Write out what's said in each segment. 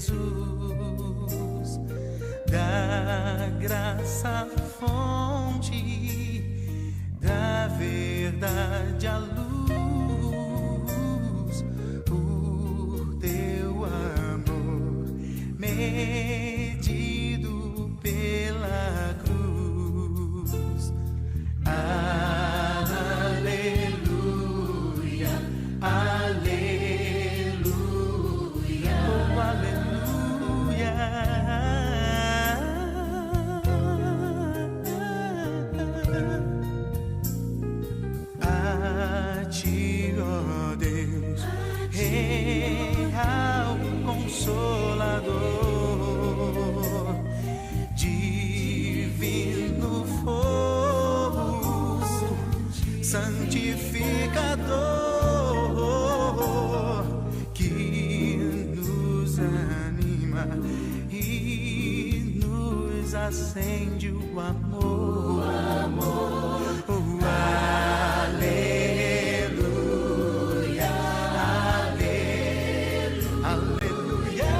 Jesus, da graça fonte, da verdade a luz, por teu amor medido pela cruz. Aleluia, aleluia, oh aleluia. A ti, ó Deus, real Consolador, divino fogo, santificador, que nos anima e nos acende o amor. Oh, aleluia, aleluia.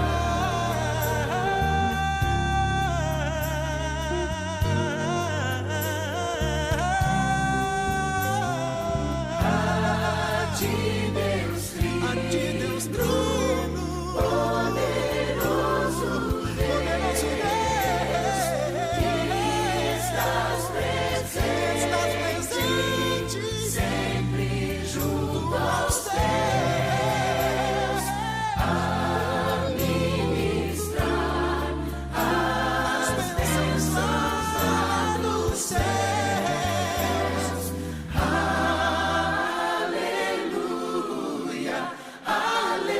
A ti Deus trono, poderoso Deus, que estás presente sempre junto aos céus, a ministrar as bênçãos lá dos céus. Aleluia, aleluia.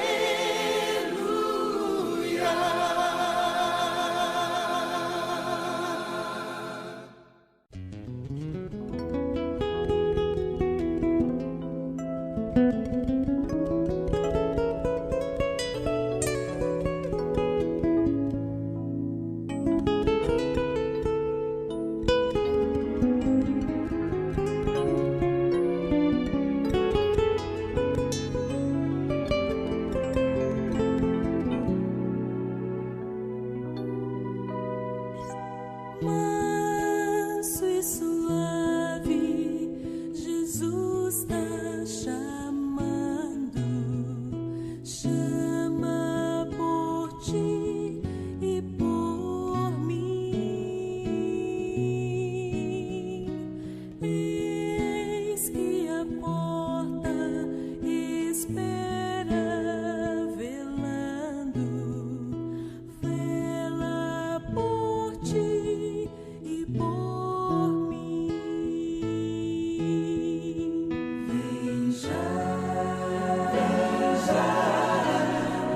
Manso e suave, Jesus tá chamando, chama por ti e por mim. Eis que a porta espera velando, vela por ti e por mim. Vem já,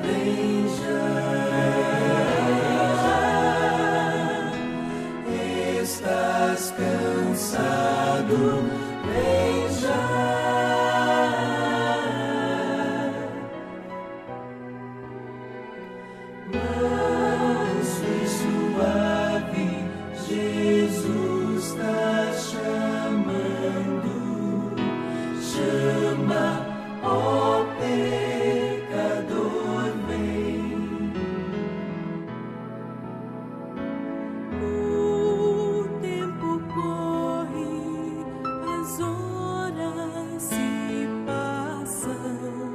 vem já, estás cansado, vem já. Manso e suave, Jesus está chamando, chama, ó pecador, vem. O tempo corre, as horas se passam,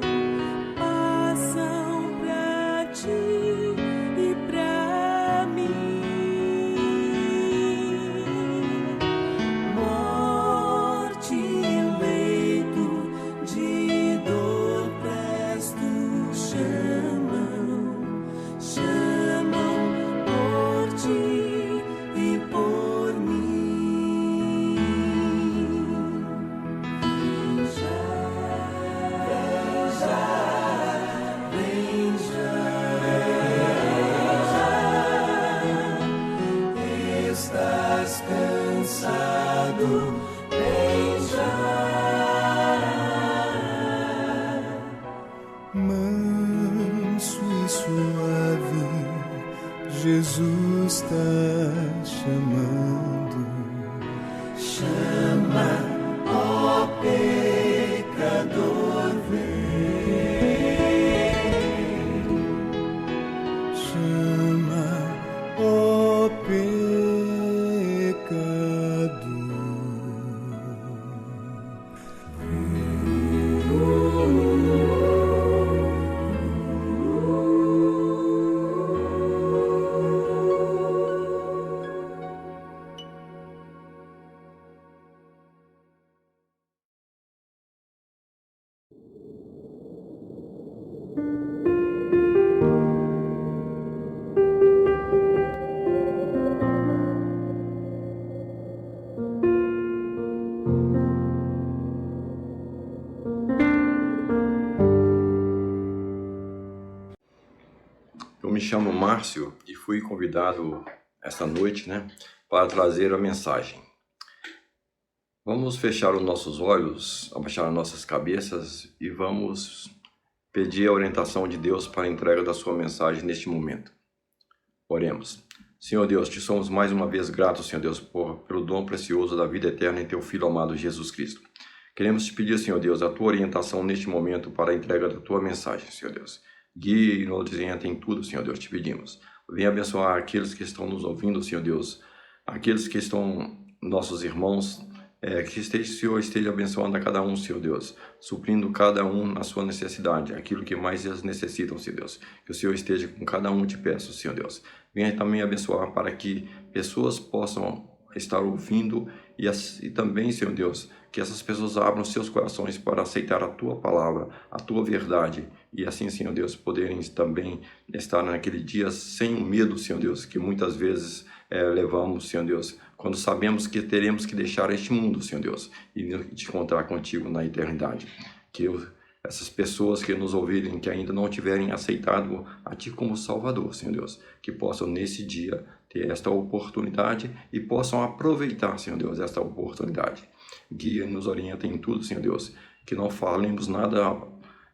passam pra ti e pra mim. Morte e leito de dor presto chamam por ti e por mim. Vem já, vem já, estás cansado, vem já. Manso e suave, Jesus está chamando, Chama, ó pecador, vem. Márcio e fui convidado esta noite, para trazer a mensagem. Vamos fechar os nossos olhos, abaixar as nossas cabeças e vamos pedir a orientação de Deus para a entrega da sua mensagem neste momento. Oremos. Senhor Deus, te somos mais uma vez gratos, Senhor Deus, pelo dom precioso da vida eterna em teu Filho amado Jesus Cristo. Queremos te pedir, Senhor Deus, a tua orientação neste momento para a entrega da tua mensagem, Senhor Deus. Guie e nos orienta em tudo, Senhor Deus, te pedimos. Venha abençoar aqueles que estão nos ouvindo, Senhor Deus, aqueles que estão nossos irmãos, que o Senhor esteja abençoando a cada um, Senhor Deus, suprindo cada um na sua necessidade, aquilo que mais eles necessitam, Senhor Deus. Que o Senhor esteja com cada um, te peço, Senhor Deus. Venha também abençoar para que pessoas possam estar ouvindo e também, Senhor Deus, que essas pessoas abram seus corações para aceitar a tua palavra, a tua verdade, e assim, Senhor Deus, poderem também estar naquele dia sem o medo, Senhor Deus, que muitas vezes levamos, Senhor Deus, quando sabemos que teremos que deixar este mundo, Senhor Deus, e te encontrar contigo na eternidade. Que essas pessoas que nos ouvirem, que ainda não tiverem aceitado a Ti como Salvador, Senhor Deus, que possam nesse dia ter esta oportunidade e possam aproveitar, Senhor Deus, esta oportunidade. Guia e nos orienta em tudo, Senhor Deus, que não falemos nada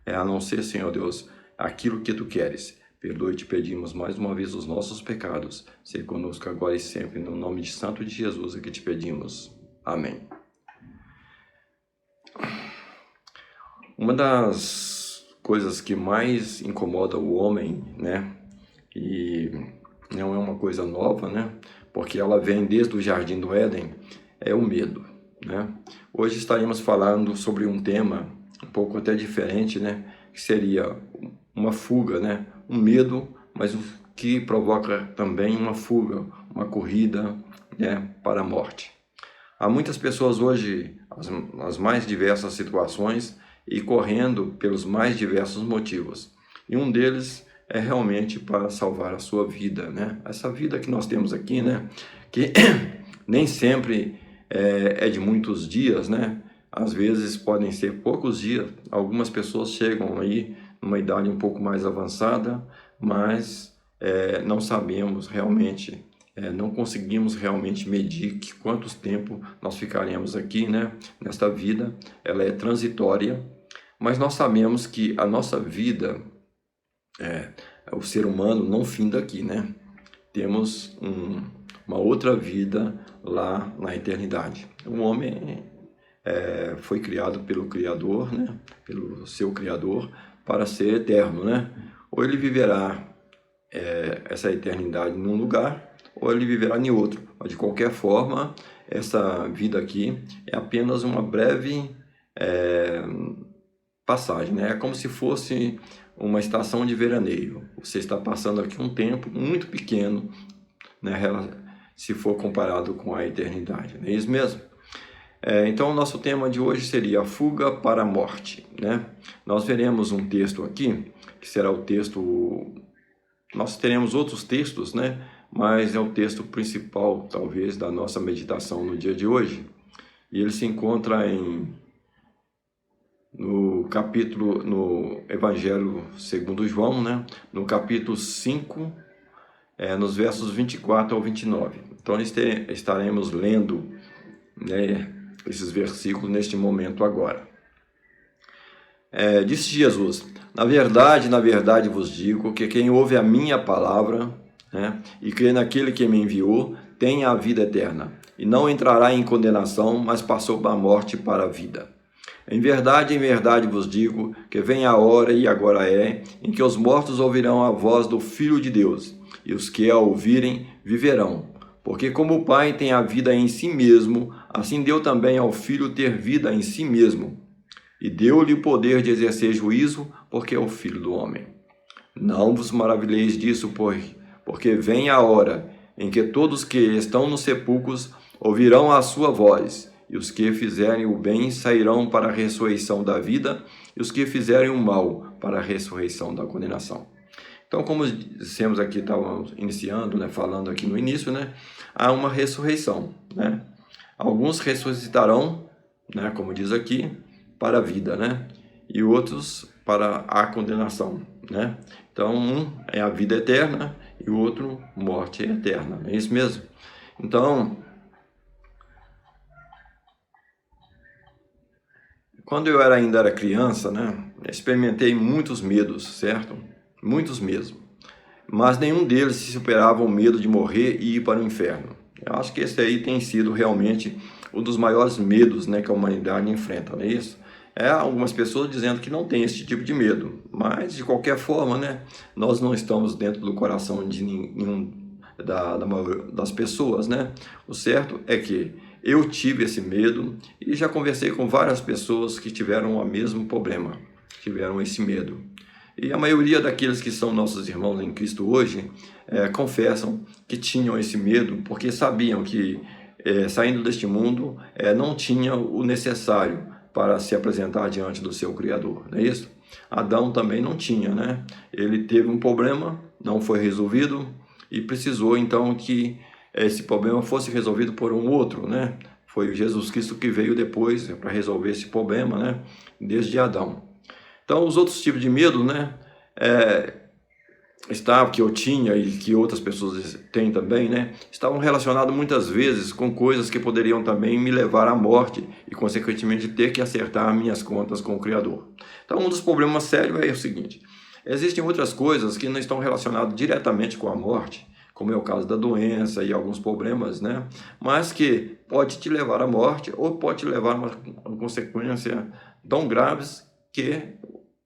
a não ser, Senhor Deus, aquilo que Tu queres. Perdoe, te pedimos mais uma vez os nossos pecados. Seja conosco agora e sempre, no nome de Santo de Jesus, é que te pedimos. Amém. Uma das coisas que mais incomoda o homem, e não é uma coisa nova, porque ela vem desde o Jardim do Éden, é o medo, Hoje estaremos falando sobre um tema um pouco até diferente, que seria uma fuga, um medo, mas que provoca também uma fuga, uma corrida, para a morte. Há muitas pessoas hoje, as mais diversas situações, e correndo pelos mais diversos motivos. E um deles é realmente para salvar a sua vida, Essa vida que nós temos aqui, que nem sempre é de muitos dias, Às vezes podem ser poucos dias. Algumas pessoas chegam aí numa idade um pouco mais avançada, mas não sabemos realmente, não conseguimos realmente medir quanto tempo nós ficaremos aqui, nesta vida. Ela é transitória, mas nós sabemos que a nossa vida, o ser humano não finda aqui, Temos uma outra vida lá na eternidade. O homem foi criado pelo Criador, pelo seu Criador, para ser eterno, Ou ele viverá essa eternidade num lugar, ou ele viverá em outro. Mas de qualquer forma, essa vida aqui é apenas uma breve passagem, É como se fosse uma estação de veraneio. Você está passando aqui um tempo muito pequeno, se for comparado com a eternidade, não é isso mesmo? Então, o nosso tema de hoje seria a fuga para a morte, Nós veremos um texto aqui, que será o texto... Nós teremos outros textos, mas é o texto principal, talvez, da nossa meditação no dia de hoje. E ele se encontra no Evangelho segundo João, no capítulo 5, nos versos 24 ao 29. Então, estaremos lendo, esses versículos neste momento agora. Disse Jesus: na verdade vos digo que quem ouve a minha palavra, e crê naquele que me enviou, tem a vida eterna, e não entrará em condenação, mas passou da morte para a vida. Em verdade vos digo que vem a hora, e agora é, em que os mortos ouvirão a voz do Filho de Deus, e os que a ouvirem viverão. Porque como o Pai tem a vida em si mesmo, assim deu também ao Filho ter vida em si mesmo. E deu-lhe o poder de exercer juízo, porque é o Filho do homem. Não vos maravilheis disso, porque vem a hora em que todos que estão nos sepulcros ouvirão a sua voz, e os que fizerem o bem sairão para a ressurreição da vida, e os que fizerem o mal para a ressurreição da condenação. Então, como dissemos aqui, estávamos iniciando, falando aqui no início, há uma ressurreição, Alguns ressuscitarão, como diz aqui, para a vida, e outros para a condenação, Então, um é a vida eterna e o outro morte eterna, não é isso mesmo? Então, quando eu ainda era criança, né, experimentei muitos medos, certo? Muitos mesmo. Mas nenhum deles se superava o medo de morrer e ir para o inferno. Eu acho que esse aí tem sido realmente um dos maiores medos, né, que a humanidade enfrenta, não é isso? Algumas pessoas dizendo que não tem esse tipo de medo, mas de qualquer forma, né, nós não estamos dentro do coração de nenhum da maioria das pessoas, né? O certo é que eu tive esse medo e já conversei com várias pessoas que tiveram o mesmo problema, tiveram esse medo. E a maioria daqueles que são nossos irmãos em Cristo hoje confessam que tinham esse medo porque sabiam que saindo deste mundo não tinha o necessário para se apresentar diante do seu Criador, não é isso? Adão também não tinha, né? Ele teve um problema, não foi resolvido e precisou então que esse problema fosse resolvido por um outro, né? Foi Jesus Cristo que veio depois para resolver esse problema, né? Desde Adão. Então, os outros tipos de medo, né? Que eu tinha e que outras pessoas têm também, né? Estavam relacionados muitas vezes com coisas que poderiam também me levar à morte e, consequentemente, ter que acertar minhas contas com o Criador. Então, um dos problemas sérios é o seguinte: existem outras coisas que não estão relacionadas diretamente com a morte, como é o caso da doença e alguns problemas, né? Mas que pode te levar à morte ou pode te levar a uma consequência tão graves que,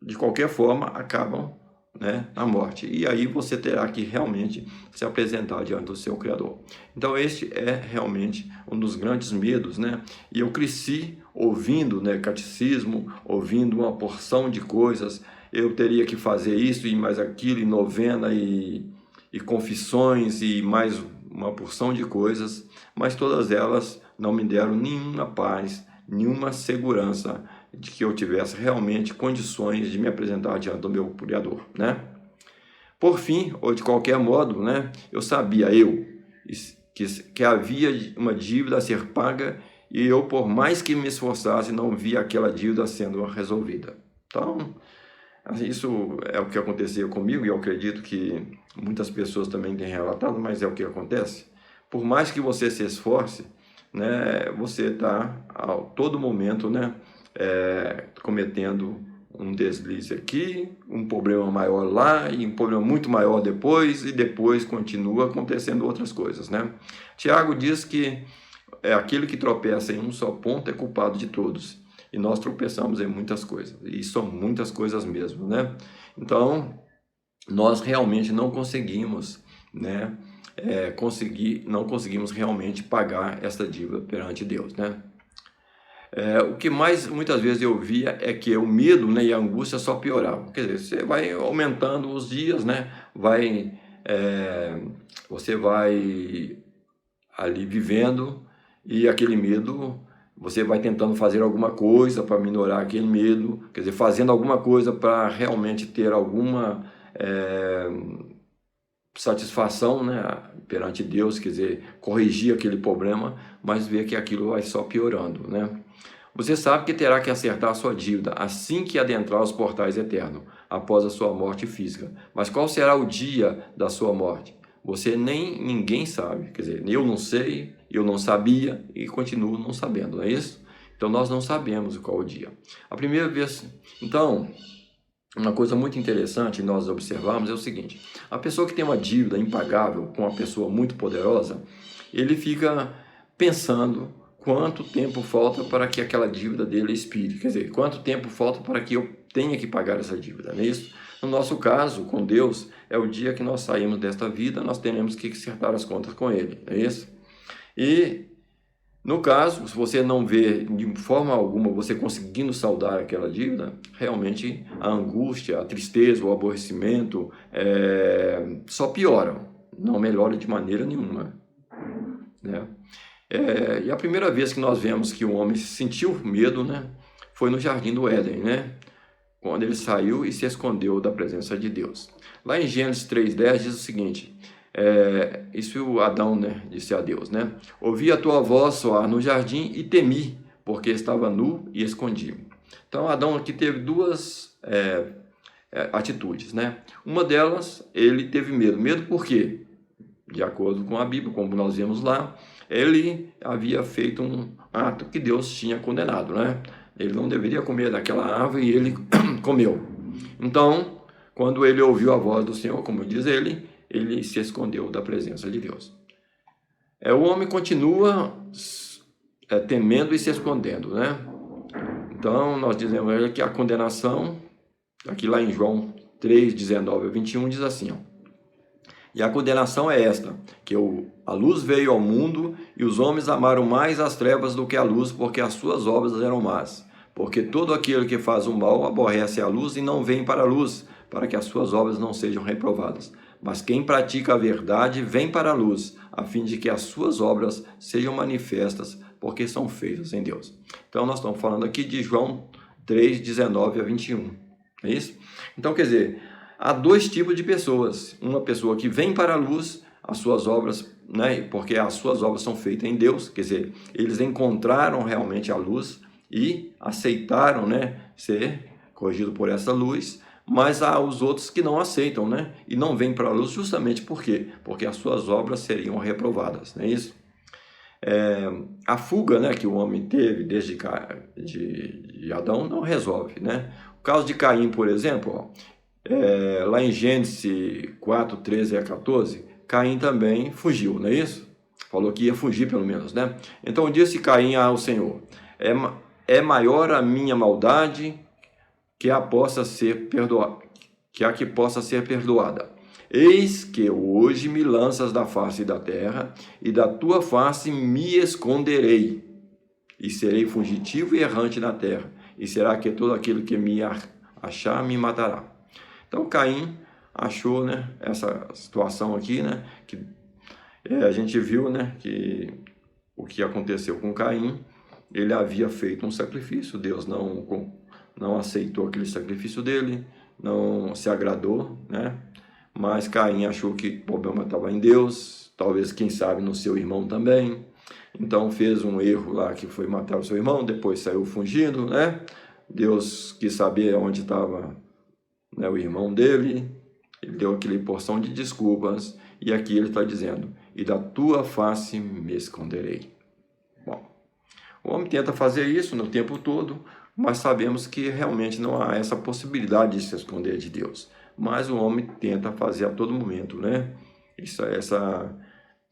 de qualquer forma, acabam, né, na morte. E aí você terá que realmente se apresentar diante do seu Criador. Então este é realmente um dos grandes medos, né? E eu cresci ouvindo, né, catecismo, ouvindo uma porção de coisas. Eu teria que fazer isso e mais aquilo, e novena e confissões e mais uma porção de coisas, mas todas elas não me deram nenhuma paz, nenhuma segurança de que eu tivesse realmente condições de me apresentar diante do meu Criador, né? Por fim, ou de qualquer modo, né, eu sabia que havia uma dívida a ser paga e eu, por mais que me esforçasse, não via aquela dívida sendo resolvida. Então, isso é o que acontecia comigo e eu acredito que muitas pessoas também têm relatado, mas é o que acontece. Por mais que você se esforce, né, você está a todo momento, né, cometendo um deslize aqui, um problema maior lá e um problema muito maior depois, e depois continua acontecendo outras coisas, né? Tiago diz que aquele que tropeça em um só ponto é culpado de todos, e nós tropeçamos em muitas coisas, e são muitas coisas mesmo, né? Então, nós realmente não conseguimos, né, não conseguimos realmente pagar essa dívida perante Deus, né? O que mais muitas vezes eu via é que o medo, né, e a angústia só pioravam. Quer dizer, você vai aumentando os dias, né? Você vai ali vivendo e aquele medo, você vai tentando fazer alguma coisa para minorar aquele medo, quer dizer, fazendo alguma coisa para realmente ter alguma satisfação, né, perante Deus, quer dizer, corrigir aquele problema, mas ver que aquilo vai só piorando, né? Você sabe que terá que acertar a sua dívida assim que adentrar os portais eternos, após a sua morte física. Mas qual será o dia da sua morte? Ninguém sabe, quer dizer, eu não sei, eu não sabia e continuo não sabendo, não é isso? Então nós não sabemos qual o dia. A primeira vez, então, uma coisa muito interessante nós observamos é o seguinte: a pessoa que tem uma dívida impagável com uma pessoa muito poderosa, ele fica pensando quanto tempo falta para que aquela dívida dele expire, quer dizer, quanto tempo falta para que eu tenha que pagar essa dívida, não é isso? No nosso caso, com Deus, é o dia que nós saímos desta vida, nós teremos que acertar as contas com Ele, não é isso? E, no caso, se você não vê de forma alguma você conseguindo saldar aquela dívida, realmente a angústia, a tristeza, o aborrecimento só pioram, não melhora de maneira nenhuma, né? E a primeira vez que nós vemos que o homem sentiu medo, né, foi no Jardim do Éden, né, quando ele saiu e se escondeu da presença de Deus. Lá em Gênesis 3:10 diz o seguinte: isso Adão, né, disse a Deus, né, ouvi a tua voz soar no jardim e temi, porque estava nu e escondi. Então Adão aqui teve duas atitudes, né? Uma delas, ele teve medo. Medo por quê? De acordo com a Bíblia, como nós vemos lá, ele havia feito um ato que Deus tinha condenado, né? Ele não deveria comer daquela árvore e ele comeu. Então, quando ele ouviu a voz do Senhor, como diz ele se escondeu da presença de Deus. O homem continua temendo e se escondendo, né? Então, nós dizemos que a condenação, aqui lá em João 3, 19 a 21, diz assim, ó, e a condenação é esta, que a luz veio ao mundo e os homens amaram mais as trevas do que a luz, porque as suas obras eram más. Porque todo aquele que faz o mal aborrece a luz e não vem para a luz, para que as suas obras não sejam reprovadas. Mas quem pratica a verdade vem para a luz, a fim de que as suas obras sejam manifestas, porque são feitas em Deus. Então, nós estamos falando aqui de João 3, 19 a 21. É isso? Então, quer dizer, há dois tipos de pessoas. Uma pessoa que vem para a luz, as suas obras, né, porque as suas obras são feitas em Deus, quer dizer, eles encontraram realmente a luz e aceitaram, né, ser corrigido por essa luz, mas há os outros que não aceitam, né, e não vêm para a luz justamente por quê? Porque as suas obras seriam reprovadas, não é isso? A fuga, né, que o homem teve desde de Adão não resolve, né? O caso de Caim, por exemplo, ó, lá em Gênesis 4, 13 a 14, Caim também fugiu, não é isso? Falou que ia fugir pelo menos, né? Então disse Caim ao Senhor, é maior a minha maldade que a que possa ser perdoada. Eis que hoje me lanças da face da terra, e da tua face me esconderei, e serei fugitivo e errante na terra, e será que todo aquele que me achar me matará. Então Caim achou, né, essa situação aqui, né, que a gente viu, né, que o que aconteceu com Caim, ele havia feito um sacrifício, Deus não aceitou aquele sacrifício dele, não se agradou, né? Mas Caim achou que o problema estava em Deus, talvez, quem sabe, no seu irmão também. Então fez um erro lá que foi matar o seu irmão, depois saiu fugindo, né? Deus quis saber onde estava, né, o irmão dele, ele deu aquela porção de desculpas, e aqui ele está dizendo, e da tua face me esconderei. Bom, o homem tenta fazer isso no tempo todo, mas sabemos que realmente não há essa possibilidade de se esconder de Deus. Mas o homem tenta fazer a todo momento, né? Essa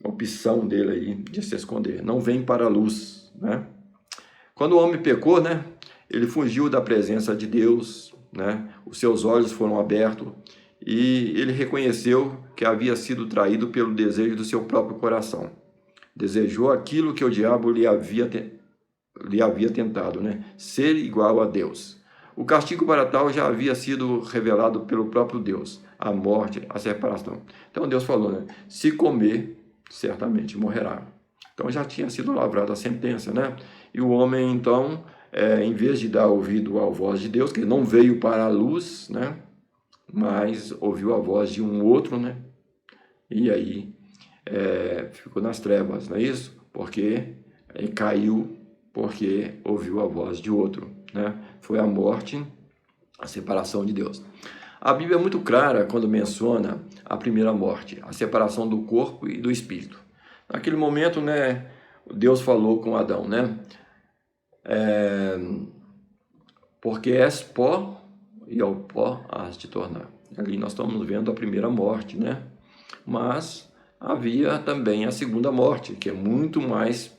opção dele aí de se esconder. Não vem para a luz, né? Quando o homem pecou, né? Ele fugiu da presença de Deus, né? Os seus olhos foram abertos e ele reconheceu que havia sido traído pelo desejo do seu próprio coração. Desejou aquilo que o diabo lhe havia tentado, né? Ser igual a Deus. O castigo para tal já havia sido revelado pelo próprio Deus, a morte, a separação. Então Deus falou, né? Se comer, certamente morrerá. Então já tinha sido lavrada a sentença, né? E o homem, então, em vez de dar ouvido à voz de Deus, que ele não veio para a luz, né? Mas ouviu a voz de um outro, né? E aí ficou nas trevas, não é isso? Porque caiu, porque ouviu a voz de outro, né? Foi a morte, a separação de Deus. A Bíblia é muito clara quando menciona a primeira morte, a separação do corpo e do espírito. Naquele momento, né, Deus falou com Adão, né? Porque és pó e ao pó has de tornar. Ali nós estamos vendo a primeira morte, né? Mas havia também a segunda morte, que é muito mais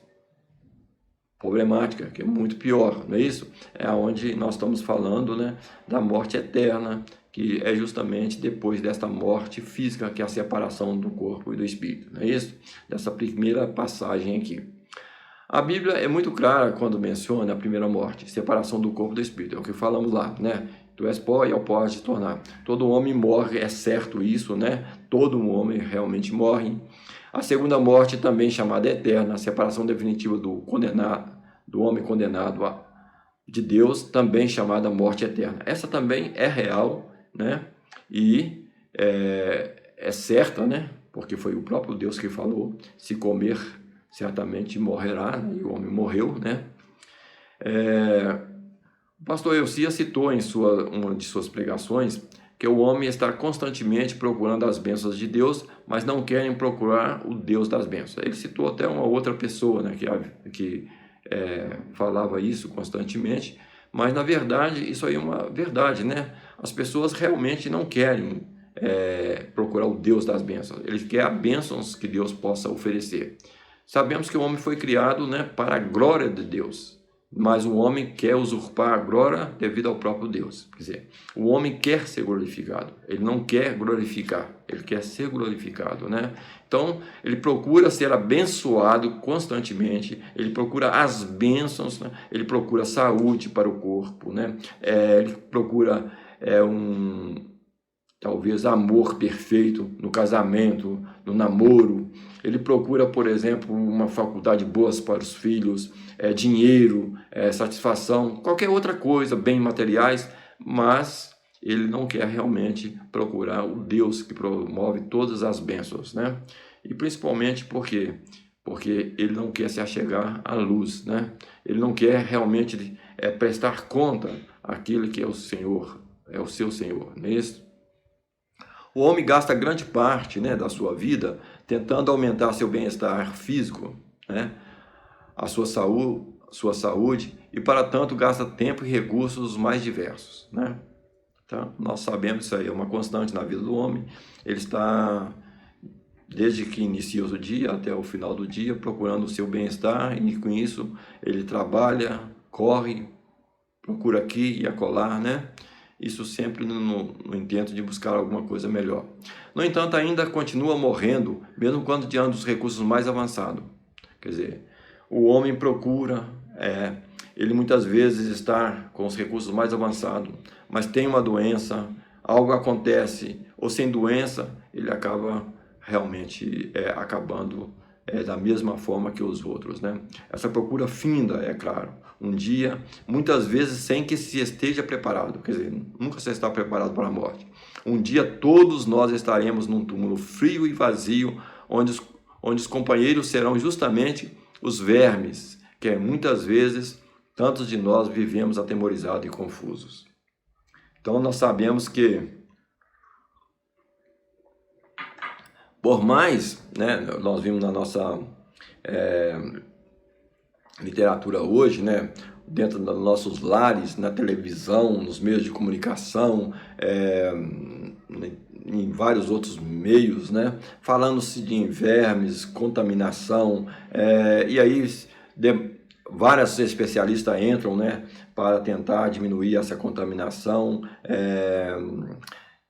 problemática, que é muito pior, não é isso? É onde nós estamos falando, né, da morte eterna, que é justamente depois desta morte física, que é a separação do corpo e do espírito, não é isso? Dessa primeira passagem aqui. A Bíblia é muito clara quando menciona a primeira morte, separação do corpo e do espírito, é o que falamos lá, né? Tu és pó e ao pó has de tornar. Todo homem morre, é certo isso, né? Todo homem realmente morre. A segunda morte, também chamada eterna, a separação definitiva do homem condenado de Deus, também chamada morte eterna. Essa também é real, né? E é certa, né? Porque foi o próprio Deus que falou, se comer, certamente morrerá, né? E o homem morreu, né? O pastor Elcia citou em uma de suas pregações que o homem está constantemente procurando as bênçãos de Deus, mas não querem procurar o Deus das bênçãos. Ele citou até uma outra pessoa, né, que falava isso constantemente, mas na verdade isso aí é uma verdade, né? As pessoas realmente não querem procurar o Deus das bênçãos, eles querem as bênçãos que Deus possa oferecer. Sabemos que o homem foi criado, né, para a glória de Deus, mas o homem quer usurpar a glória devido ao próprio Deus. Quer dizer, o homem quer ser glorificado, ele não quer glorificar, ele quer ser glorificado, né? Então, ele procura ser abençoado constantemente, ele procura as bênçãos, né? Ele procura saúde para o corpo, né? Ele procura talvez amor perfeito no casamento, no namoro. Ele procura, por exemplo, uma faculdade boa para os filhos, dinheiro, satisfação, qualquer outra coisa, bens materiais, mas ele não quer realmente procurar o Deus que promove todas as bênçãos, né? E principalmente porque ele não quer se achegar à luz, né? Ele não quer realmente prestar conta àquele que é o Senhor, é o seu Senhor, não é isso? O homem gasta grande parte, né, da sua vida tentando aumentar seu bem-estar físico, né, a sua saúde, e para tanto gasta tempo e recursos mais diversos, né? Então, nós sabemos isso aí é uma constante na vida do homem. Ele está, desde que inicia o dia até o final do dia, procurando o seu bem-estar, e com isso ele trabalha, corre, procura aqui e acolá, né? Isso sempre no intento de buscar alguma coisa melhor. No entanto, ainda continua morrendo, mesmo quando diante dos recursos mais avançados. Quer dizer, o homem procura, ele muitas vezes está com os recursos mais avançados, mas tem uma doença, algo acontece, ou sem doença, ele acaba realmente acabando da mesma forma que os outros, né? Essa procura finda, é claro, um dia, muitas vezes sem que se esteja preparado, quer dizer, nunca se está preparado para a morte. Um dia todos nós estaremos num túmulo frio e vazio, onde os companheiros serão justamente os vermes, que muitas vezes tantos de nós vivemos atemorizados e confusos. Então nós sabemos que por mais, né, nós vimos na nossa literatura hoje, né, dentro dos nossos lares, na televisão, nos meios de comunicação, em vários outros meios, né, falando-se de vermes, contaminação, e aí vários especialistas entram, né, para tentar diminuir essa contaminação.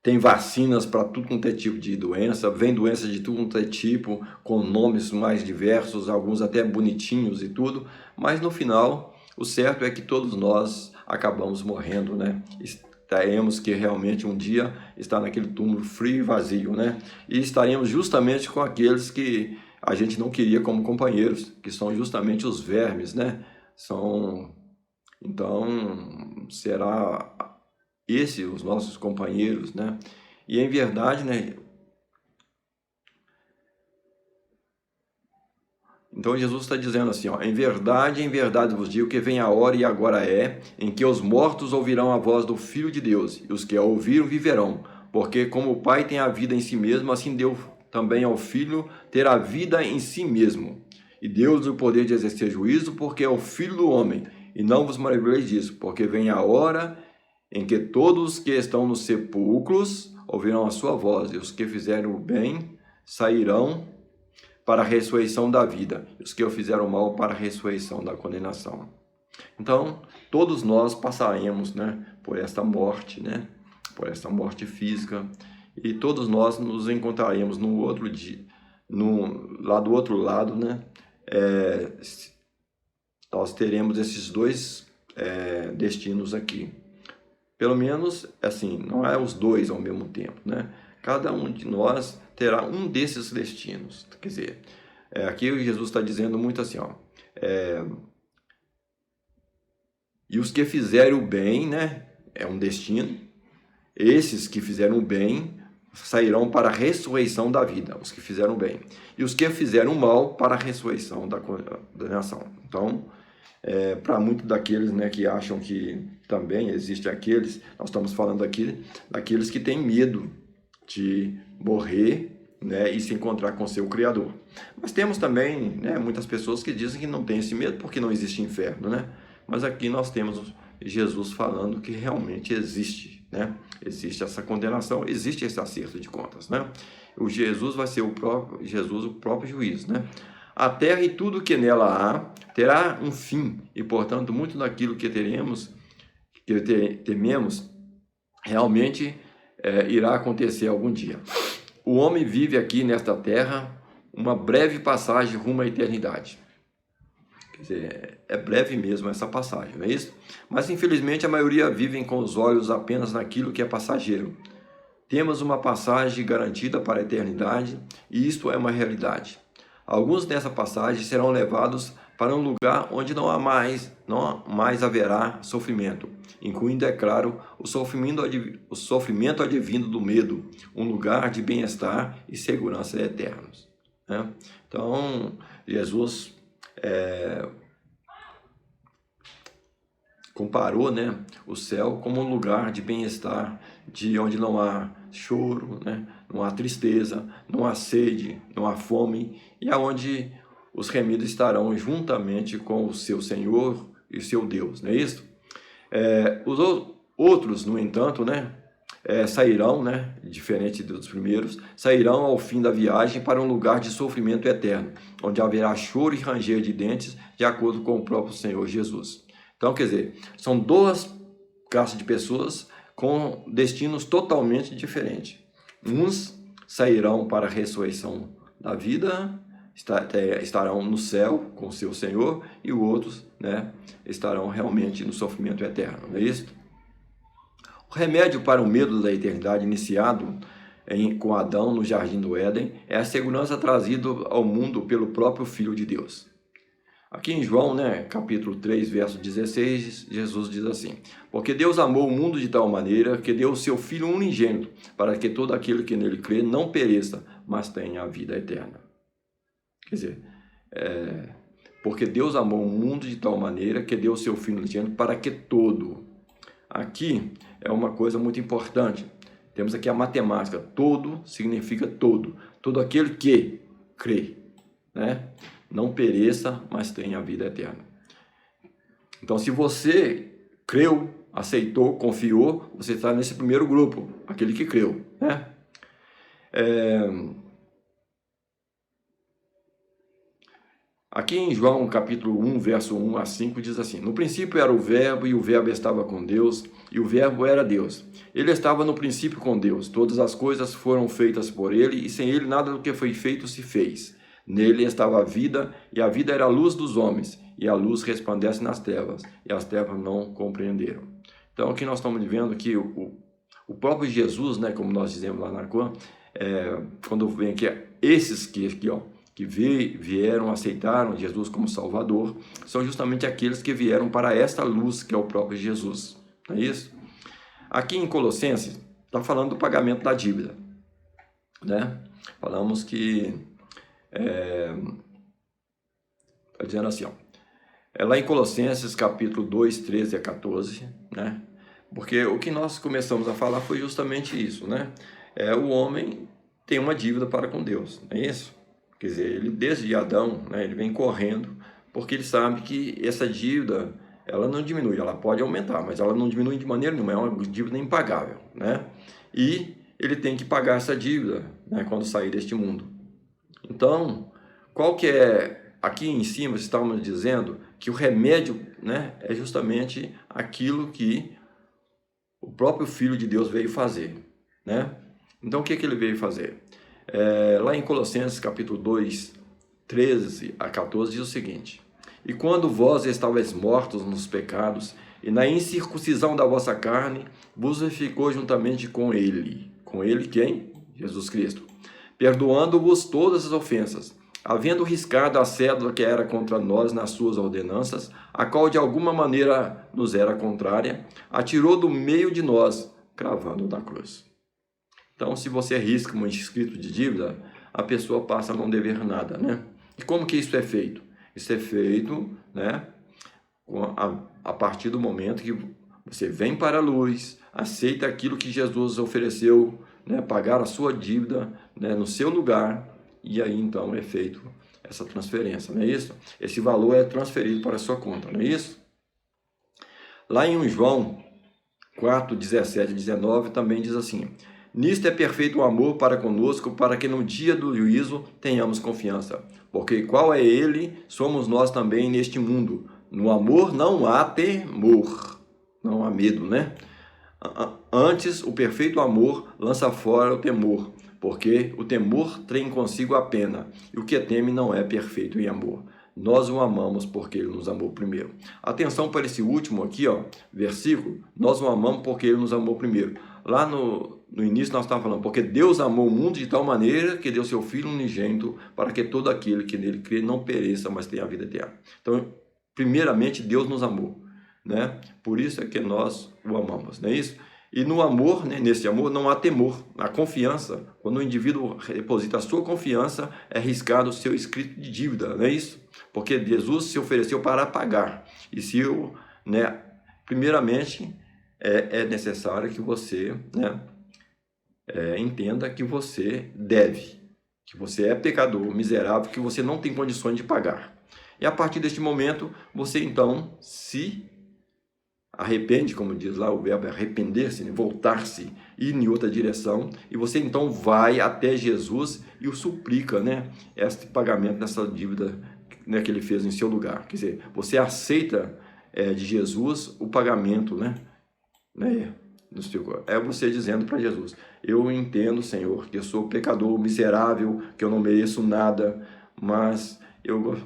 Tem vacinas para tudo quanto é tipo de doença, vem doenças de tudo quanto é tipo, com nomes mais diversos, alguns até bonitinhos e tudo, mas no final, o certo é que todos nós acabamos morrendo, né? Teremos que realmente um dia estar naquele túmulo frio e vazio, né? E estaremos justamente com aqueles que a gente não queria como companheiros, que são justamente os vermes, né? Então, será os nossos companheiros, né? E em verdade, né? Então Jesus está dizendo assim, ó, em verdade vos digo que vem a hora e agora é, em que os mortos ouvirão a voz do Filho de Deus, e os que a ouviram viverão, porque como o Pai tem a vida em si mesmo, assim deu também ao Filho ter a vida em si mesmo. E deu-lhes o poder de exercer juízo, porque é o Filho do homem, e não vos maravilheis disso, porque vem a hora em que todos que estão nos sepulcros ouvirão a sua voz, e os que fizeram o bem sairão para a ressurreição da vida, e os que o fizeram mal para a ressurreição da condenação. Então, todos nós passaremos, né, por esta morte, né, por esta morte física, e todos nós nos encontraremos no outro dia, lá do outro lado, né, nós teremos esses dois destinos aqui. Pelo menos, assim, não é os dois ao mesmo tempo, né? Cada um de nós terá um desses destinos. Quer dizer, aqui Jesus está dizendo muito assim, ó, e os que fizerem o bem, né, é um destino, esses que fizeram o bem sairão para a ressurreição da vida, os que fizeram o bem, e os que fizeram o mal para a ressurreição da condenação. Então, Para muitos daqueles, né, que acham que também existem aqueles, nós estamos falando aqui daqueles que têm medo de morrer, né, e se encontrar com seu Criador. Mas temos também, né, muitas pessoas que dizem que não tem esse medo porque não existe inferno, né? Mas aqui nós temos Jesus falando que realmente existe, né? Existe essa condenação, existe esse acerto de contas, né? O Jesus vai ser o próprio juiz, né? A terra e tudo que nela há terá um fim, e portanto muito daquilo que tememos, realmente irá acontecer algum dia. O homem vive aqui nesta terra uma breve passagem rumo à eternidade. Quer dizer, é breve mesmo essa passagem, não é isso? Mas infelizmente a maioria vivem com os olhos apenas naquilo que é passageiro. Temos uma passagem garantida para a eternidade, e isto é uma realidade. Alguns dessa passagem serão levados para um lugar onde não mais haverá sofrimento, incluindo, é claro, o sofrimento advindo do medo, um lugar de bem-estar e segurança eternos, né? Então, Jesus comparou, né, o céu como um lugar de bem-estar, de onde não há choro, né, não há tristeza, não há sede, não há fome, e aonde os remidos estarão juntamente com o seu Senhor e seu Deus, não é isso? Os outros, no entanto, né, sairão, né, diferente dos primeiros, sairão ao fim da viagem para um lugar de sofrimento eterno, onde haverá choro e ranger de dentes, de acordo com o próprio Senhor Jesus. Então, quer dizer, são duas classes de pessoas com destinos totalmente diferentes. Uns sairão para a ressurreição da vida, estarão no céu com o seu Senhor, e os outros, né, estarão realmente no sofrimento eterno, não é isso? O remédio para o medo da eternidade iniciado com Adão no Jardim do Éden é a segurança trazida ao mundo pelo próprio Filho de Deus. Aqui em João, né, capítulo 3, verso 16, Jesus diz assim: porque Deus amou o mundo de tal maneira que deu o seu Filho unigênito, para que todo aquele que nele crê não pereça, mas tenha a vida eterna. Quer dizer, porque Deus amou o mundo de tal maneira que deu o seu Filho unigênito para que todo. Aqui é uma coisa muito importante. Temos aqui a matemática. Todo significa todo. Todo aquele que crê, né, não pereça, mas tenha a vida eterna. Então, se você creu, aceitou, confiou, você está nesse primeiro grupo, aquele que creu, né? Aqui em João, capítulo 1, verso 1 a 5, diz assim: no princípio era o Verbo, e o Verbo estava com Deus, e o Verbo era Deus. Ele estava no princípio com Deus. Todas as coisas foram feitas por ele, e sem ele nada do que foi feito se fez. Nele estava a vida, e a vida era a luz dos homens, e a luz resplandece nas trevas, e as trevas não compreenderam. Então aqui nós estamos vendo que o próprio Jesus, né, como nós dizemos lá na Coan, quando vem aqui, esses que vieram, aceitaram Jesus como Salvador, são justamente aqueles que vieram para esta luz, que é o próprio Jesus. Não é isso? Aqui em Colossenses, está falando do pagamento da dívida, né? Falamos que está dizendo assim, lá em Colossenses capítulo 2, 13 a 14, né? Porque o que nós começamos a falar foi justamente isso, né? O homem tem uma dívida para com Deus, não é isso? Quer dizer, ele desde Adão, né, ele vem correndo, porque ele sabe que essa dívida, ela não diminui, ela pode aumentar, mas ela não diminui de maneira nenhuma, é uma dívida impagável, né? E ele tem que pagar essa dívida, né, quando sair deste mundo. Então, qual que é, aqui em cima estamos dizendo que o remédio, né, é justamente aquilo que o próprio Filho de Deus veio fazer, né? Então, o que ele veio fazer? Lá em Colossenses capítulo 2, 13 a 14, diz o seguinte: e quando vós estavais mortos nos pecados, e na incircuncisão da vossa carne, vos vivificou juntamente com ele. Com ele quem? Jesus Cristo. Perdoando-vos todas as ofensas, havendo riscado a cédula que era contra nós nas suas ordenanças, a qual de alguma maneira nos era contrária, atirou do meio de nós, cravando na cruz. Então, se você risca um escrito de dívida, a pessoa passa a não dever nada, né? E como que isso é feito? Isso é feito, né, a partir do momento que você vem para a luz, aceita aquilo que Jesus ofereceu, né, pagar a sua dívida, né, no seu lugar, e aí então é feito essa transferência, não é isso? Esse valor é transferido para a sua conta, não é isso? Lá em 1 João 4, 17 e 19 também diz assim: nisto é perfeito o amor para conosco, para que no dia do juízo tenhamos confiança. Porque qual é ele, somos nós também neste mundo. No amor não há temor, não há medo, né? Antes, o perfeito amor lança fora o temor, porque o temor tem consigo a pena, e o que teme não é perfeito em amor. Nós o amamos porque ele nos amou primeiro. Atenção para esse último aqui, ó, versículo. Nós o amamos porque ele nos amou primeiro. Lá no início nós estávamos falando, porque Deus amou o mundo de tal maneira que deu seu Filho unigênito para que todo aquele que nele crê não pereça, mas tenha a vida eterna. Então, primeiramente, Deus nos amou, né? Por isso é que nós o amamos, não é isso? E no amor, né, nesse amor, não há temor. A confiança, quando o indivíduo deposita a sua confiança, é riscado o seu escrito de dívida, não é isso? Porque Jesus se ofereceu para pagar. E se eu, né, primeiramente, é necessário que você, né, entenda que você deve, que você é pecador, miserável, que você não tem condições de pagar. E a partir deste momento, você então se arrepende, como diz lá o verbo arrepender-se, né? Voltar-se, ir em outra direção, e você então vai até Jesus e o suplica, né, este pagamento dessa dívida, né, que ele fez em seu lugar. Quer dizer, você aceita de Jesus o pagamento, né, no seu, é você dizendo para Jesus: eu entendo, Senhor, que eu sou pecador, miserável, que eu não mereço nada, mas eu,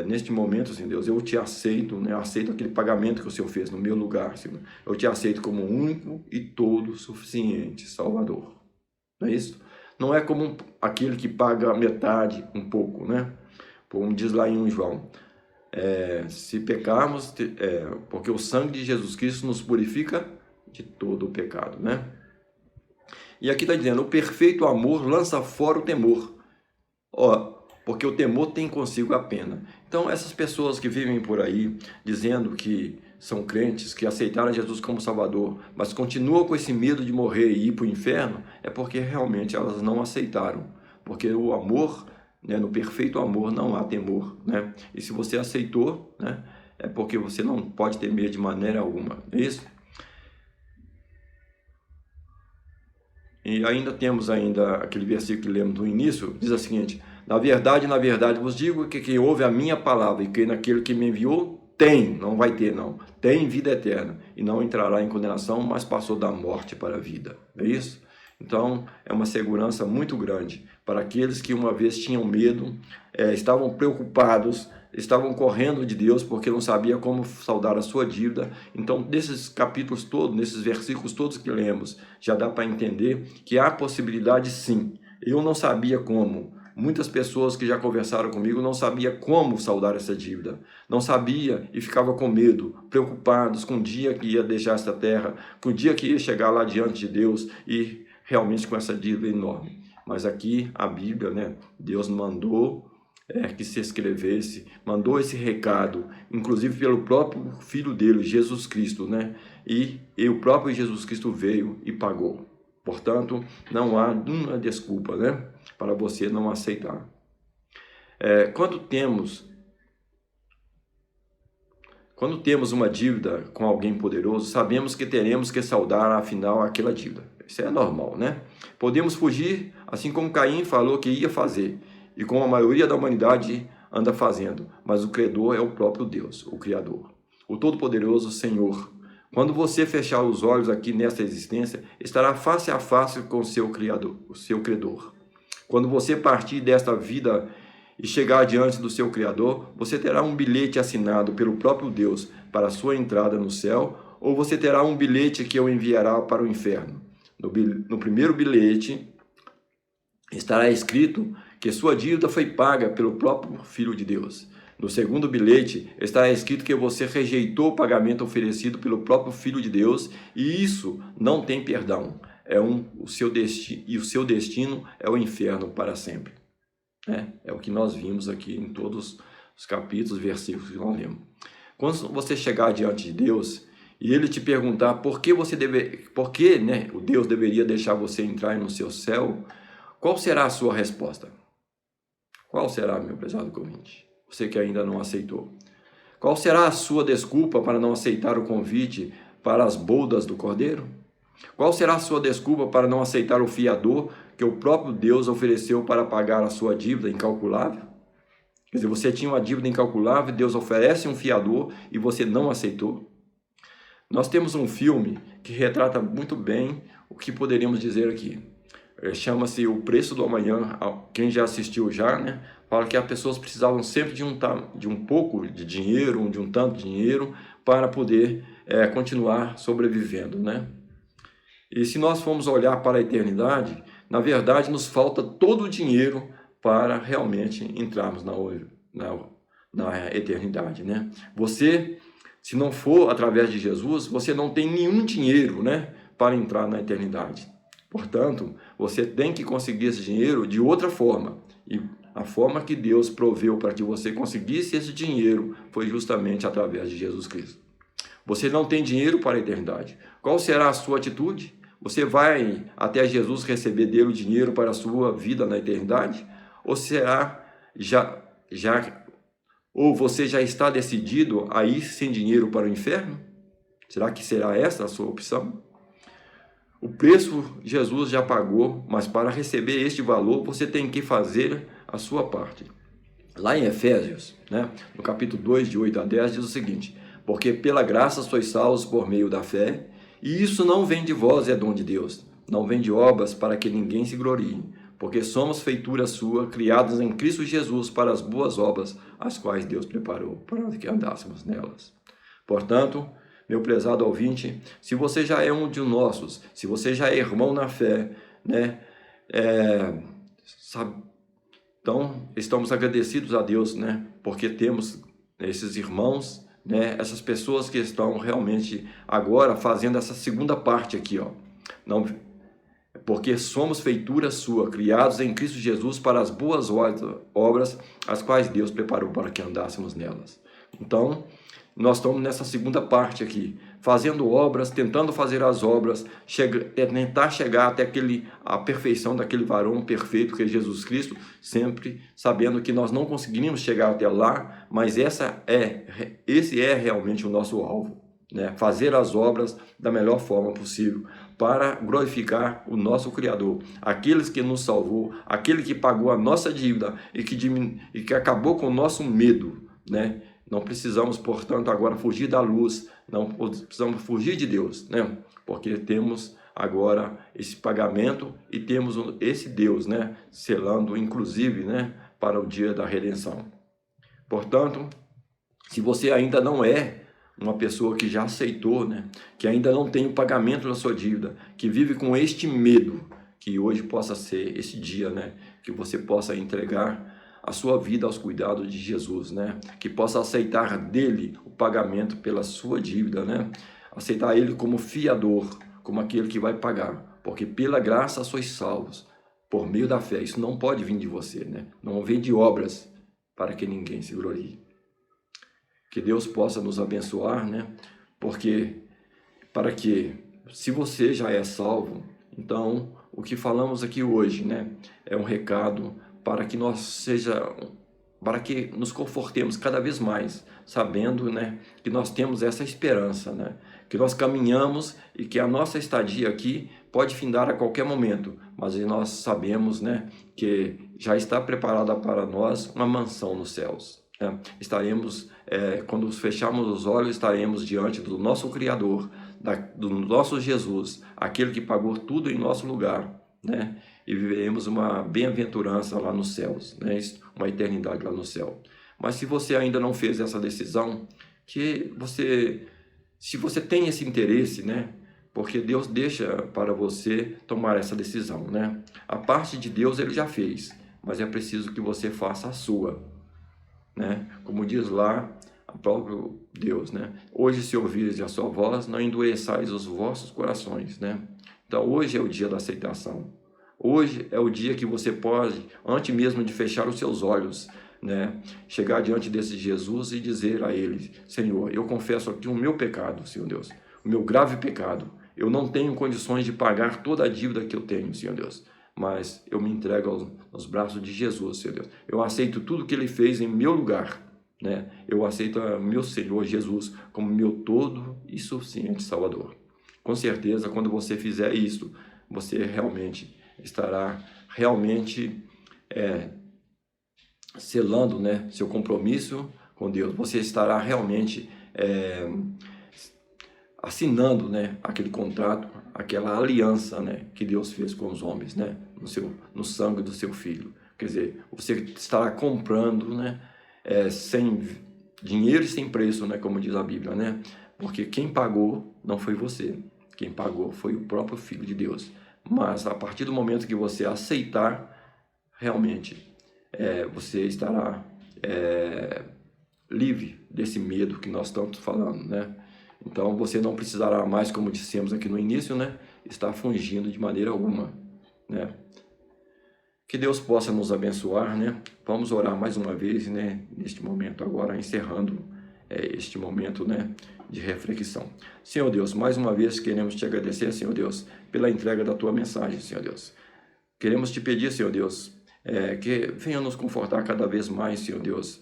neste momento, assim, Deus, eu te aceito, né? Eu aceito aquele pagamento que o Senhor fez no meu lugar, Senhor. Eu te aceito como único e todo suficiente Salvador. Não é isso? Não é como aquele que paga metade, um pouco, né? Como diz lá em 1 João, se pecarmos, porque o sangue de Jesus Cristo nos purifica de todo o pecado, né? E aqui está dizendo, o perfeito amor lança fora o temor. Ó, porque o temor tem consigo a pena. Então, essas pessoas que vivem por aí dizendo que são crentes, que aceitaram Jesus como Salvador, mas continuam com esse medo de morrer e ir para o inferno, é porque realmente elas não aceitaram. Porque o amor, né, no perfeito amor não há temor, né? E se você aceitou, né, é porque você não pode temer de maneira alguma, não é isso? E ainda temos aquele versículo que lemos no início, diz o seguinte: na verdade vos digo que quem ouve a minha palavra e crê naquele que me enviou, não vai ter não, tem vida eterna, e não entrará em condenação, mas passou da morte para a vida. É isso? Então, é uma segurança muito grande para aqueles que uma vez tinham medo, estavam preocupados, estavam correndo de Deus porque não sabia como saldar a sua dívida. Então, nesses capítulos todos, nesses versículos todos que lemos, já dá para entender que há possibilidade sim. Eu não sabia como. Muitas pessoas que já conversaram comigo não sabiam como saldar essa dívida. Não sabia e ficava com medo, preocupados com o dia que ia deixar essa terra, com o dia que ia chegar lá diante de Deus e realmente com essa dívida enorme. Mas aqui a Bíblia, né, Deus mandou que se escrevesse, mandou esse recado, inclusive pelo próprio Filho dele, Jesus Cristo, né? E o próprio Jesus Cristo veio e pagou. Portanto, não há uma desculpa, né, para você não aceitar. Quando temos uma dívida com alguém poderoso, sabemos que teremos que saldar, afinal, aquela dívida. Isso é normal, né? Podemos fugir, assim como Caim falou que ia fazer, e como a maioria da humanidade anda fazendo, mas o credor é o próprio Deus, o Criador, o Todo-Poderoso Senhor. Quando você fechar os olhos aqui nessa existência, estará face a face com o seu Criador, o seu credor. Quando você partir desta vida e chegar diante do seu Criador, você terá um bilhete assinado pelo próprio Deus para a sua entrada no céu, ou você terá um bilhete que o enviará para o inferno. No primeiro bilhete estará escrito que sua dívida foi paga pelo próprio Filho de Deus. No segundo bilhete estará escrito que você rejeitou o pagamento oferecido pelo próprio Filho de Deus, e isso não tem perdão. O seu destino é o inferno para sempre. É o que nós vimos aqui em todos os capítulos, versículos que nós lemos. Quando você chegar diante de Deus e Ele te perguntar por que né, o Deus deveria deixar você entrar no seu céu, qual será a sua resposta? Qual será, meu prezado ouvinte? Você que ainda não aceitou. Qual será a sua desculpa para não aceitar o convite para as bodas do Cordeiro? Qual será a sua desculpa para não aceitar o fiador que o próprio Deus ofereceu para pagar a sua dívida incalculável? Quer dizer, você tinha uma dívida incalculável, Deus oferece um fiador e você não aceitou. Nós temos um filme que retrata muito bem o que poderíamos dizer aqui. Chama-se O Preço do Amanhã. Quem já assistiu já, né? Fala que as pessoas precisavam sempre de um pouco de dinheiro, de um tanto de dinheiro, para poder continuar sobrevivendo, né? E se nós formos olhar para a eternidade, na verdade nos falta todo o dinheiro para realmente entrarmos na eternidade, né? Você, se não for através de Jesus, você não tem nenhum dinheiro, né, para entrar na eternidade. Portanto, você tem que conseguir esse dinheiro de outra forma. E a forma que Deus proveu para que você conseguisse esse dinheiro foi justamente através de Jesus Cristo. Você não tem dinheiro para a eternidade. Qual será a sua atitude? Você vai até Jesus receber dele o dinheiro para a sua vida na eternidade? Ou será ou você já está decidido a ir sem dinheiro para o inferno? Será que será essa a sua opção? O preço Jesus já pagou, mas para receber este valor você tem que fazer a sua parte. Lá em Efésios, né, no capítulo 2, de 8 a 10, diz o seguinte: porque pela graça sois salvos por meio da fé, e isso não vem de vós, é dom de Deus. Não vem de obras para que ninguém se glorie, porque somos feitura sua, criados em Cristo Jesus para as boas obras, as quais Deus preparou para que andássemos nelas. Portanto, meu prezado ouvinte, se você já é um de nossos, se você já é irmão na fé, né, então estamos agradecidos a Deus, né, porque temos esses irmãos, né, essas pessoas que estão realmente agora fazendo essa segunda parte aqui, ó. Não, porque somos feitura sua, criados em Cristo Jesus para as boas obras, as quais Deus preparou para que andássemos nelas. Então, nós estamos nessa segunda parte aqui, fazendo obras, tentando fazer as obras, tentar chegar até a perfeição daquele varão perfeito que é Jesus Cristo, sempre sabendo que nós não conseguiríamos chegar até lá, mas esse é realmente o nosso alvo, né? Fazer as obras da melhor forma possível, para glorificar o nosso Criador, aqueles que nos salvou, aquele que pagou a nossa dívida e que acabou com o nosso medo, né? Não precisamos, portanto, agora fugir da luz, não precisamos fugir de Deus, né? Porque temos agora esse pagamento e temos esse Deus, né, selando, inclusive, né, para o dia da redenção. Portanto, se você ainda não é uma pessoa que já aceitou, né, que ainda não tem o pagamento da sua dívida, que vive com este medo, que hoje possa ser esse dia, né, que você possa entregar a sua vida aos cuidados de Jesus, né, que possa aceitar dele o pagamento pela sua dívida, né, aceitar ele como fiador, como aquele que vai pagar, porque pela graça sois salvos, por meio da fé. Isso não pode vir de você, né, não vem de obras para que ninguém se glorie. Que Deus possa nos abençoar, né? Porque, para que, se você já é salvo, então, o que falamos aqui hoje, né? É um recado para que para que nos confortemos cada vez mais, sabendo, né? Que nós temos essa esperança, né? Que nós caminhamos e que a nossa estadia aqui pode findar a qualquer momento, mas nós sabemos, né? Que já está preparada para nós uma mansão nos céus. Estaremos, quando fecharmos os olhos, estaremos diante do nosso Criador, do nosso Jesus, aquele que pagou tudo em nosso lugar, né? E viveremos uma bem-aventurança lá nos céus, né? Uma eternidade lá no céu. Mas se você ainda não fez essa decisão, se você tem esse interesse, né? Porque Deus deixa para você tomar essa decisão, né? A parte de Deus ele já fez, mas é preciso que você faça a sua, né? Como diz lá o próprio Deus, né? Hoje, se ouvires a sua voz, não endureçais os vossos corações, né? Então hoje é o dia da aceitação. Hoje é o dia que você pode, antes mesmo de fechar os seus olhos, né? Chegar diante desse Jesus e dizer a Ele: Senhor, eu confesso aqui o meu pecado, Senhor Deus, o meu grave pecado. Eu não tenho condições de pagar toda a dívida que eu tenho, Senhor Deus, mas eu me entrego aos braços de Jesus, Senhor Deus. Eu aceito tudo que Ele fez em meu lugar, né? Eu aceito meu Senhor Jesus como meu todo e suficiente Salvador. Com certeza, quando você fizer isso, você realmente estará selando, né, seu compromisso com Deus. Você estará realmente assinando, né, aquele contrato, aquela aliança, né, que Deus fez com os homens, né, no sangue do seu Filho. Quer dizer, você estará comprando, né, sem dinheiro e sem preço, né, como diz a Bíblia, né, porque quem pagou não foi você, quem pagou foi o próprio Filho de Deus. Mas a partir do momento que você aceitar, realmente você estará livre desse medo que nós estamos falando, né? Então você não precisará mais, como dissemos aqui no início, né, estar fugindo de maneira alguma, né? Que Deus possa nos abençoar, né? Vamos orar mais uma vez, né, neste momento agora, encerrando este momento, né, de reflexão. Senhor Deus, mais uma vez queremos te agradecer, Senhor Deus, pela entrega da tua mensagem, Senhor Deus. Queremos te pedir, Senhor Deus, que venha nos confortar cada vez mais, Senhor Deus,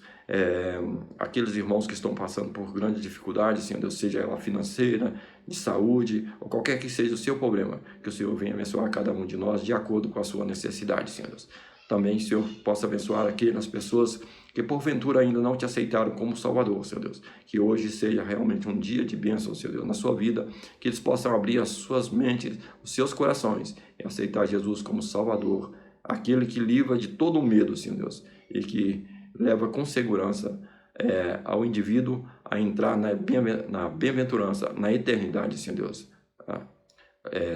aqueles irmãos que estão passando por grandes dificuldades, Senhor Deus, seja ela financeira, de saúde, ou qualquer que seja o seu problema, que o Senhor venha abençoar cada um de nós de acordo com a sua necessidade, Senhor Deus. Também, Senhor, possa abençoar aquelas pessoas que porventura ainda não te aceitaram como Salvador, Senhor Deus. Que hoje seja realmente um dia de bênção, Senhor Deus, na sua vida, que eles possam abrir as suas mentes, os seus corações e aceitar Jesus como Salvador, aquele que livra de todo o medo, Senhor Deus, e que leva com segurança ao indivíduo a entrar na bem-aventurança, na eternidade, Senhor Deus,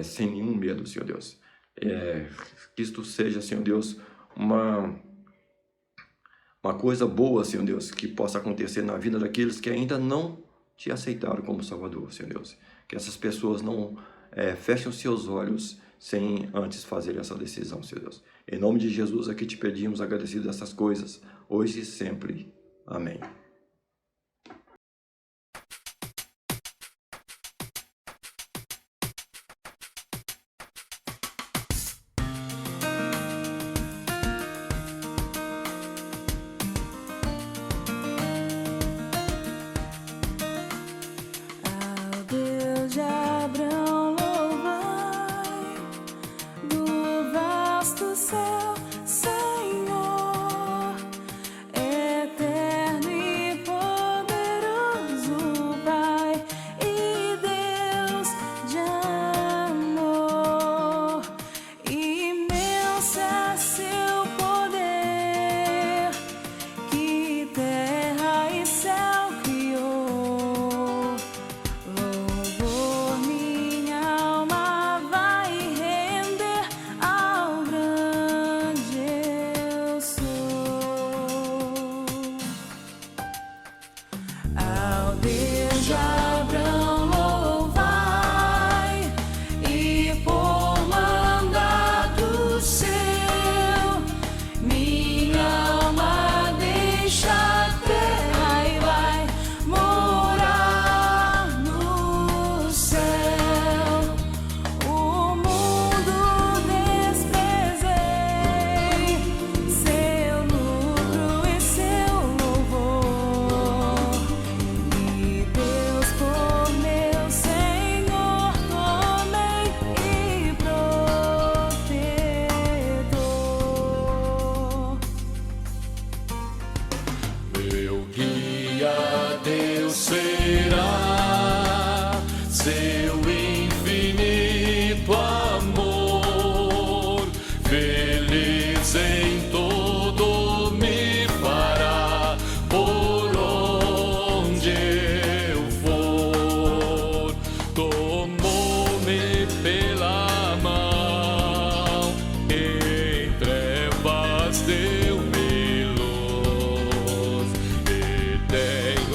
sem nenhum medo, Senhor Deus. Que isto seja, Senhor Deus, uma coisa boa, Senhor Deus, que possa acontecer na vida daqueles que ainda não te aceitaram como Salvador, Senhor Deus. Que essas pessoas não fechem os seus olhos sem antes fazer essa decisão, Senhor Deus. Em nome de Jesus, aqui te pedimos, agradecidos dessas coisas, hoje e sempre. Amém. Deu-me luz, eterno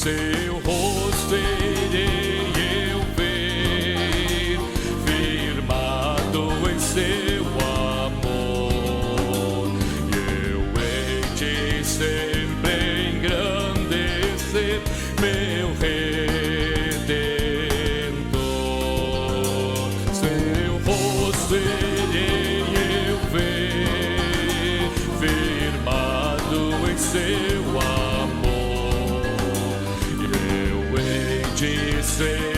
seu rosto irei eu ver, firmado em seu amor. Eu hei de sempre engrandecer meu Redentor. Seu rosto irei eu ver, firmado em seu amor. Eu hei de ser